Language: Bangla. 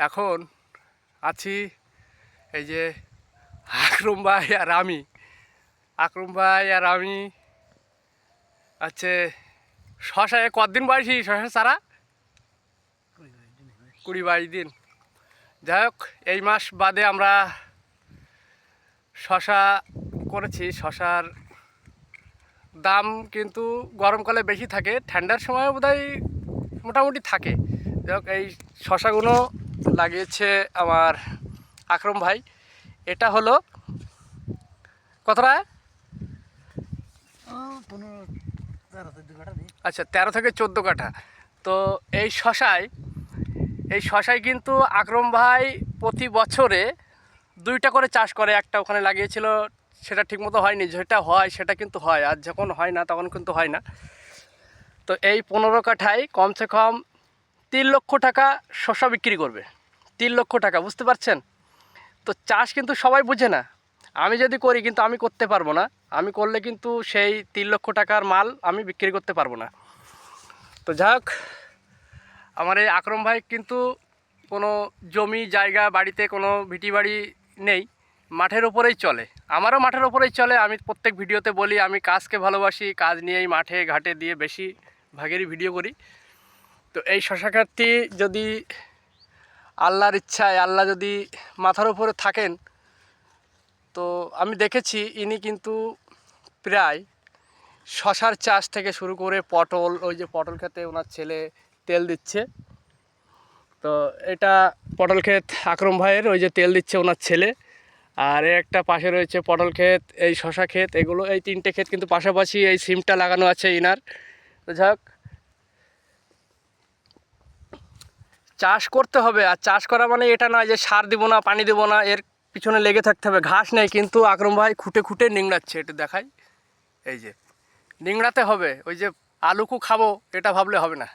এখন আছি এই যে আকরম ভাই আর আমি আছে শশায় কতদিন বয়সী শশা চারা 20-22 দিন। যাই হোক, এই মাস বাদে আমরা শশা করেছি। শশার দাম কিন্তু গরমকালে বেশি থাকে, ঠান্ডার সময় বোধহয় মোটামুটি থাকে। যাই হোক, এই শশাগুলো লাগিয়েছে আমার আকরম ভাই। এটা হলো কতটা? আচ্ছা, 13 থেকে 14 কাঠা। তো এই শশায় কিন্তু আকরম ভাই প্রতি বছরে 2টা করে চাষ করে। একটা ওখানে লাগিয়েছিল, সেটা ঠিকমতো হয়নি। যেটা হয় সেটা কিন্তু হয়, আর যখন হয় না তখন কিন্তু হয় না। তো এই 15 কাঠায় কমসে কম 3 লক্ষ টাকা শশা বিক্রি করবে। 3 লক্ষ টাকা, বুঝতে পারছেন? তো চাষ কিন্তু সবাই বুঝে না। আমি যদি করি কিন্তু আমি করতে পারবো না। আমি করলে কিন্তু সেই 3 লক্ষ টাকার মাল আমি বিক্রি করতে পারবো না। তো যাই হোক, আমার এই আকরম ভাই কিন্তু কোনো জমি জায়গা বাড়িতে কোনো ভিটি বাড়ি নেই, মাঠের ওপরেই চলে। আমারও মাঠের ওপরেই চলে। আমি প্রত্যেক ভিডিওতে বলি আমি কাজকে ভালোবাসি, কাজ নিয়েই মাঠে ঘাটে দিয়ে বেশি ভাগেরই ভিডিও করি। তো এই শশা ক্ষেতটি যদি আল্লাহর ইচ্ছায়, আল্লাহ যদি মাথার উপরে থাকেন, তো আমি দেখেছি ইনি কিন্তু প্রায় শশার চাষ থেকে শুরু করে পটল, ওই যে পটল ক্ষেতে ওনার ছেলে তেল দিচ্ছে। তো এটা পটল ক্ষেত আকরম ভাইয়ের, ওই যে তেল দিচ্ছে ওনার ছেলে। আর একটা পাশে রয়েছে পটল ক্ষেত, এই শশা ক্ষেত, এগুলো এই 3টে ক্ষেত কিন্তু পাশাপাশি। এই সিমটা লাগানো আছে ইনার। তো যাই হোক, চাষ করতে হবে। আর চাষ করা মানে এটা নয় যে সার দিব না, পানি দেবো না, এর পিছনে লেগে থাকতে হবে। ঘাস নেই কিন্তু আকরম ভাই খুঁটে খুঁটে নিংড়াচ্ছে। এটা দেখাই, এই যে নিংড়াতে হবে। ওই যে আলুকু খাবো এটা ভাবলে হবে না।